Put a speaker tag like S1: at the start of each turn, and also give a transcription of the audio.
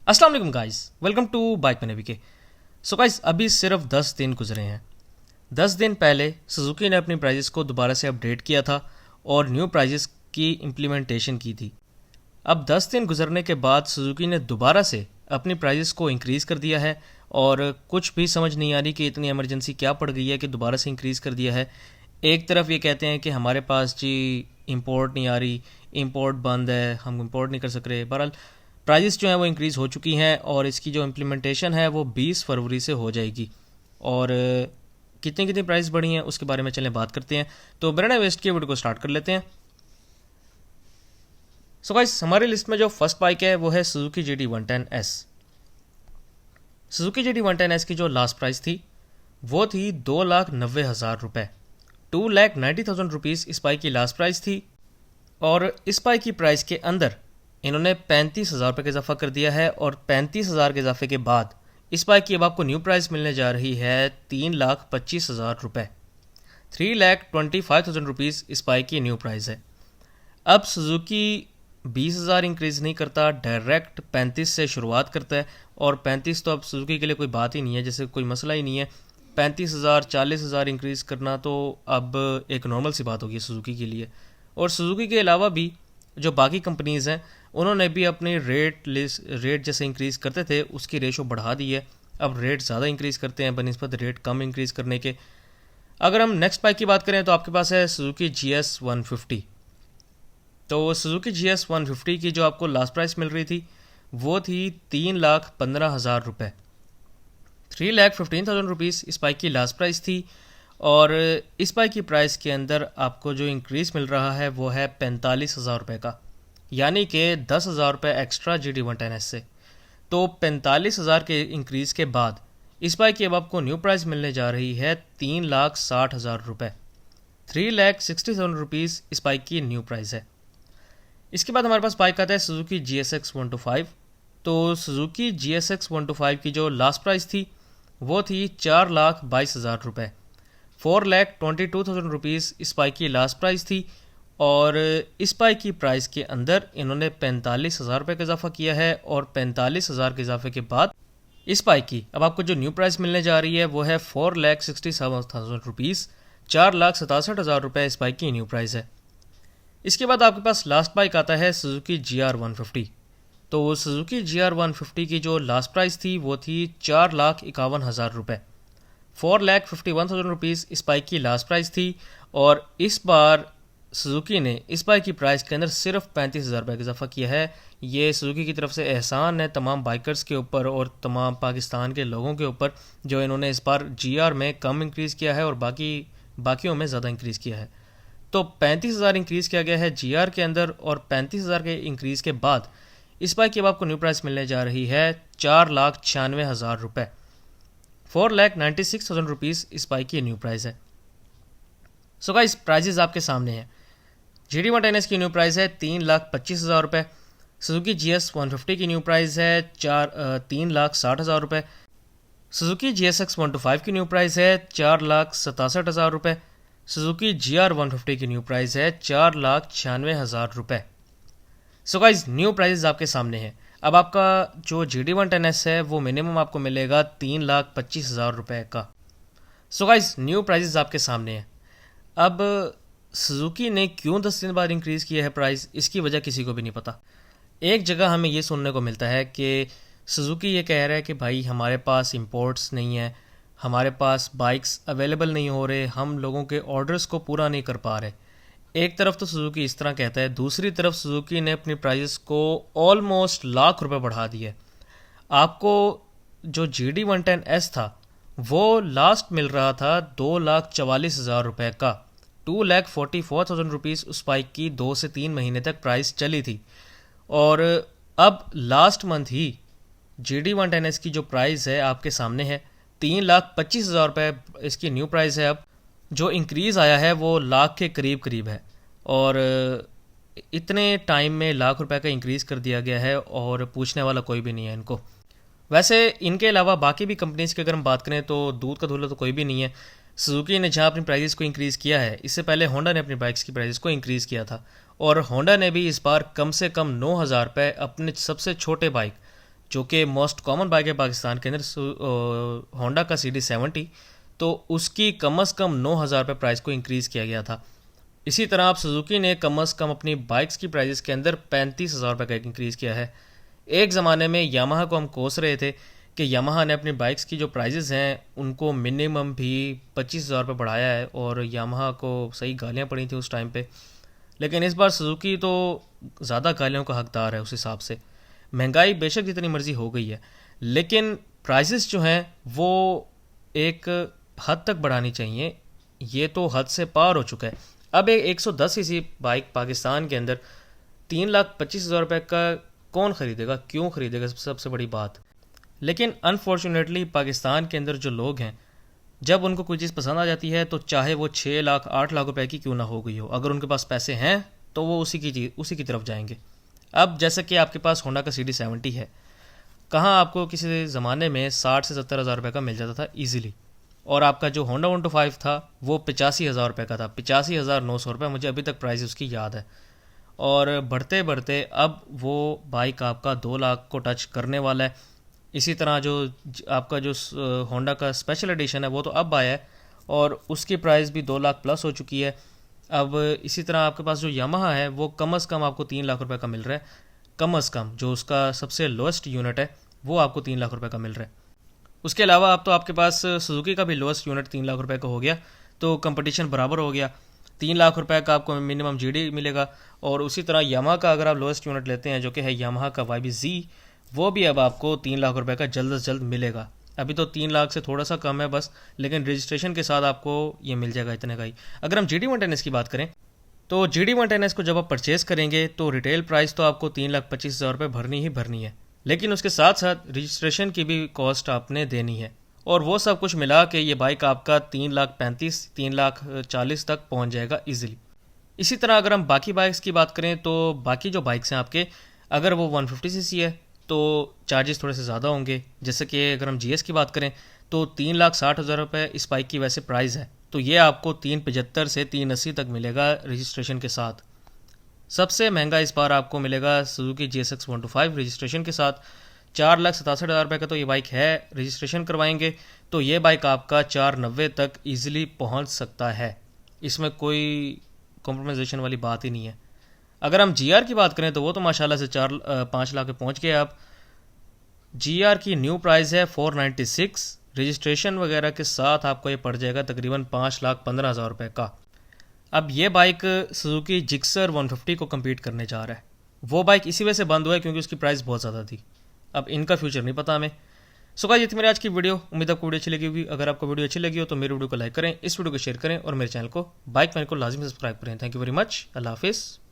S1: अस्सलाम वालेकुम guys, welcome to bike में नबी। सो गाइस, अभी सिर्फ 10 दिन गुजरे हैं। 10 दिन पहले सुजुकी ने अपनी प्राइजेस को दोबारा से अपडेट किया था और न्यू प्राइजेस की इम्प्लीमेंटेशन की थी। अब 10 दिन गुजरने के बाद सुजुकी ने दोबारा से अपनी प्राइजेस को इंक्रीज़ कर दिया है और कुछ भी समझ नहीं आ रही कि इतनी इमरजेंसी क्या पड़ गई है कि दोबारा से इंक्रीज़ कर दिया है। एक तरफ ये कहते हैं कि हमारे पास जी इंपोर्ट नहीं आ रही, इंपोर्ट बंद है, हम इंपोर्ट नहीं कर सक रहे। बहरहाल प्राइजेस जो हैं वो इंक्रीज़ हो चुकी हैं और इसकी जो इम्प्लीमेंटेशन है वो 20 फरवरी से हो जाएगी। और कितनी कितनी प्राइस बढ़ी हैं उसके बारे में चलें बात करते हैं। तो बिना वेस्ट किए वीडियो को स्टार्ट कर लेते हैं। सो गाइस, हमारी लिस्ट में जो फर्स्ट बाइक है वो है सुजुकी GT110S। सुजुकी GT110S की जो लास्ट प्राइस थी वो थी 2,90,000 रुपये। 2,90,000 रुपीज़ इस बाइक की लास्ट प्राइस थी और इस बाइक की प्राइस के अंदर इन्होंने 35,000 रुपये का इजाफा कर दिया है और 35,000 के इजाफे के बाद इस बाइक की अब आपको न्यू प्राइस मिलने जा रही है 3,25,000 रुपये। 3,25,000 रुपीज़ इस बाइक की न्यू प्राइस है। अब सुजुकी 20,000 इंक्रीज़ नहीं करता, डायरेक्ट 35 से शुरुआत करता है और 35 तो अब सुजुकी के लिए कोई बात ही नहीं है, जैसे कोई मसला ही नहीं है। 35,000 40,000 इंक्रीज़ करना तो अब एक नॉर्मल सी बात होगी सुजुकी के लिए। और सुजुकी के अलावा भी जो बाकी कंपनीज़ हैं उन्होंने भी अपनी रेट जैसे इंक्रीज़ करते थे उसकी रेशो बढ़ा दी है। अब रेट ज़्यादा इंक्रीज़ करते हैं बनिस्बत रेट कम इंक्रीज़ करने के। अगर हम नेक्स्ट बाइक की बात करें तो आपके पास है सुजुकी GS150। तो सुजुकी GS150 की जो आपको लास्ट प्राइस मिल रही थी वो थी 3,15,000 रुपये। 3,15,000 रुपीज़ इस बाइक की लास्ट प्राइस थी और इस बाइक की प्राइस के अंदर आपको जो इंक्रीज़ मिल रहा है वो है 45,000 रुपये का, यानी कि 10,000 रुपये एक्स्ट्रा GT110S से। तो 45,000 के इंक्रीज़ के बाद इस बाइक की अब आपको न्यू प्राइस मिलने जा रही है 3,60,000 रुपये। 3,60,000 रुपीज़ इस बाइक की न्यू प्राइस है। इसके बाद हमारे पास बाइक आता है सुजुकी GSX125। तो सुजुकी GSX125 की जो लास्ट प्राइस थी वो थी 4,22,000 रुपये। 4,22,000 रुपीज़ इस बाइक की लास्ट प्राइस थी और इस बाइक की प्राइस के अंदर इन्होंने 45,000 रुपये का इजाफा किया है और 45,000 के इजाफे के बाद इस बाइक की अब आपको जो न्यू प्राइस मिलने जा रही है वो है 4,67,000 रुपीज़। 4,67,000 रुपये इस बाइक की न्यू प्राइस है। इसके बाद आपके पास लास्ट बाइक आता है सुजुकी GR150। तो सुजुकी GR150 की जो लास्ट प्राइस थी वो थी 4,51,000 रुपये। 4,51,000 रुपीज़ इस बाइक की लास्ट प्राइस थी और इस बार सुजुकी ने इस बाइक की प्राइस के अंदर सिर्फ 35,000 रुपये का इजाफा किया है। ये सुजुकी की तरफ से एहसान है तमाम बाइकर्स के ऊपर और तमाम पाकिस्तान के लोगों के ऊपर जो इन्होंने इस बार GR में कम इंक्रीज़ किया है और बाकियों में ज़्यादा इंक्रीज़ किया है। तो 35,000 इंक्रीज़ किया गया है GR के अंदर और 35,000 के इंक्रीज़ के बाद इस बाइक की अब आपको न्यू प्राइस मिलने जा रही है 4,96,000 रुपये। 4,96,000 रुपीज़ इस बाइक की न्यू प्राइस है। सो गाइस, प्राइजेस आपके सामने हैं। GT110S की न्यू प्राइस है 3,25,000 रुपये। सुजुकी GS150 की न्यू प्राइस है 3,60,000 रुपये। सुजुकी GSX125 की न्यू प्राइस है 4,67,000 रुपये। सुजुकी GR150 की न्यू प्राइस है 4,96,000 रुपये। सो गाइस, न्यू प्राइस आपके सामने है। अब आपका जो GT110S है वो मिनिमम आपको मिलेगा 3,25,000 रुपये का। सो गाइस, न्यू प्राइस आपके सामने है। अब सुजुकी ने क्यों 10 दिन बाद इंक्रीज़ किया है प्राइस, इसकी वजह किसी को भी नहीं पता। एक जगह हमें ये सुनने को मिलता है कि सुजुकी ये कह रहा है कि भाई हमारे पास इंपोर्ट्स नहीं है, हमारे पास बाइक्स अवेलेबल नहीं हो रहे, हम लोगों के ऑर्डर्स को पूरा नहीं कर पा रहे। एक तरफ तो सुजुकी इस तरह कहता है, दूसरी तरफ सुजुकी ने अपनी प्राइस को ऑलमोस्ट लाख रुपए बढ़ा दिए। आपको जो GT110S था वो लास्ट मिल रहा था 2,44,000 रुपये का। 2,44,000 रुपीज़ उस बाइक की 2 से 3 महीने तक प्राइस चली थी और अब लास्ट मंथ ही GT110S की जो प्राइस है आपके सामने है 3,25,000 रुपये इसकी न्यू प्राइस है। अब जो इंक्रीज़ आया है वो लाख के करीब करीब है और इतने टाइम में लाख रुपए का इंक्रीज़ कर दिया गया है और पूछने वाला कोई भी नहीं है इनको। वैसे इनके अलावा बाकी भी कंपनीज़ की अगर हम बात करें तो दूध का धुला तो कोई भी नहीं है। सुजुकी ने जहाँ अपनी प्राइसेस को इंक्रीज़ किया है, इससे पहले होंडा ने अपनी बाइक्स की प्राइसेस को इंक्रीज़ किया था और होंडा ने भी इस बार कम से कम 9,000 रुपये अपने सबसे छोटे बाइक जो कि मोस्ट कॉमन बाइक है पाकिस्तान के अंदर, होंडा का CD70, तो उसकी कम से कम 9,000 रुपये प्राइस को इंक्रीज़ किया गया था। इसी तरह आप सुजुकी ने कम से कम अपनी बाइक्स की प्राइजेस के अंदर 35,000 रुपये का इंक्रीज़ किया है। एक ज़माने में यामाहा को हम कोस रहे थे कि यामाहा ने अपनी बाइक्स की जो प्राइजेस हैं उनको मिनिमम भी 25,000 रुपये बढ़ाया है, और यामाहा को सही गालियाँ पड़ी थी उस टाइम पे। लेकिन इस बार सुजुकी तो ज़्यादा गालियों का हकदार है। उस हिसाब से महंगाई बेशक जितनी मर्जी हो गई है, लेकिन प्राइजेस जो हैं वो एक हद तक बढ़ानी चाहिए। ये तो हद से पार हो चुका है। अब एक 110 सीसी बाइक पाकिस्तान के अंदर 3,25,000 रुपये का कौन ख़रीदेगा, क्यों ख़रीदेगा, सबसे बड़ी बात। लेकिन अनफॉर्चुनेटली पाकिस्तान के अंदर जो लोग हैं, जब उनको कोई चीज़ पसंद आ जाती है तो चाहे वो 6 लाख 8 लाख रुपए की क्यों ना हो गई हो, अगर उनके पास पैसे हैं तो वो उसी की तरफ जाएंगे। अब जैसे कि आपके पास होंडा का CD70 है, कहाँ आपको किसी ज़माने में 60 से 70 हज़ार रुपये का मिल जाता था ईजिली, और आपका जो होंडा 125 था वो 85,000 रुपये का था। 85,900 रुपये, मुझे अभी तक प्राइस उसकी याद है। और बढ़ते बढ़ते अब वो बाइक आपका 2 लाख को टच करने वाला है। इसी तरह जो आपका जो होंडा का स्पेशल एडिशन है वो तो अब आया है, और उसकी प्राइस भी 2 लाख प्लस हो चुकी है। अब इसी तरह आपके पास जो यामाहा है वो कम से कम आपको 3 लाख रुपए का मिल रहा है। कम से कम जो उसका सबसे लोएस्ट यूनिट है वो आपको 3 लाख रुपए का मिल रहा है। उसके अलावा अब तो आपके पास सुजुकी का भी लोएस्ट यूनिट 3 लाख रुपए का हो गया, तो कंपटीशन बराबर हो गया। 3 लाख रुपए का आपको मिनिमम GD मिलेगा, और उसी तरह यामाहा का अगर आप लोएस्ट यूनिट लेते हैं जो कि है यामाहा का YBZ, वो भी अब आपको 3 लाख रुपए का जल्द से जल्द मिलेगा। अभी तो 3 लाख से थोड़ा सा कम है बस, लेकिन रजिस्ट्रेशन के साथ आपको ये मिल जाएगा इतने का ही। अगर हम GD110S की बात करें तो GD110S को जब आप परचेज़ करेंगे तो रिटेल प्राइस तो आपको 3,25,000 रुपये भरनी ही भरनी है, लेकिन उसके साथ साथ रजिस्ट्रेशन की भी कॉस्ट आपने देनी है, और वो सब कुछ मिला के ये बाइक आपका 3,35,000 3,40,000 तक पहुंच जाएगा इजीली। इसी तरह अगर हम बाकी बाइक्स की बात करें तो बाकी जो बाइक्स हैं आपके, अगर वो 150 सीसी है तो चार्जेस थोड़े से ज़्यादा होंगे। जैसे कि अगर हम GS की बात करें तो 3,60,000 रुपये इस बाइक की वैसे प्राइस है, तो ये आपको 3,75 से 3,80 तक मिलेगा रजिस्ट्रेशन के साथ। सबसे महंगा इस बार आपको मिलेगा सुजुकी GSX 125 रजिस्ट्रेशन के साथ। 4,67,000 रुपये का तो ये बाइक है। रजिस्ट्रेशन करवाएंगे तो ये बाइक आपका 4,90 तक ईजिली पहुंच सकता है, इसमें कोई कॉम्प्रोमाइजेशन वाली बात ही नहीं है। अगर हम GR की बात करें तो वो तो माशाल्लाह से 5 लाख पे पहुंच गए। आप GR की न्यू प्राइस है 496, रजिस्ट्रेशन वगैरह के साथ आपको ये पड़ जाएगा तकरीबन 5,15,000 रुपये का। अब ये बाइक सुजुकी जिक्सर 150 को कम्पीट करने जा रहा है। वो बाइक इसी वजह से बंद हुआ है क्योंकि उसकी प्राइस बहुत ज़्यादा थी। अब इनका फ्यूचर नहीं पता हमें। सो गाइस, ये थी मेरी आज की वीडियो। उम्मीद आपको वीडियो अच्छी लगी होगी। अगर आपको वीडियो अच्छी लगी हो तो मेरे वीडियो को लाइक करें, इस वीडियो को शेयर करें, और मेरे चैनल को बाइक मैन को लाजिम सब्सक्राइब करें। Thank you very much. अल्लाह हाफिज़।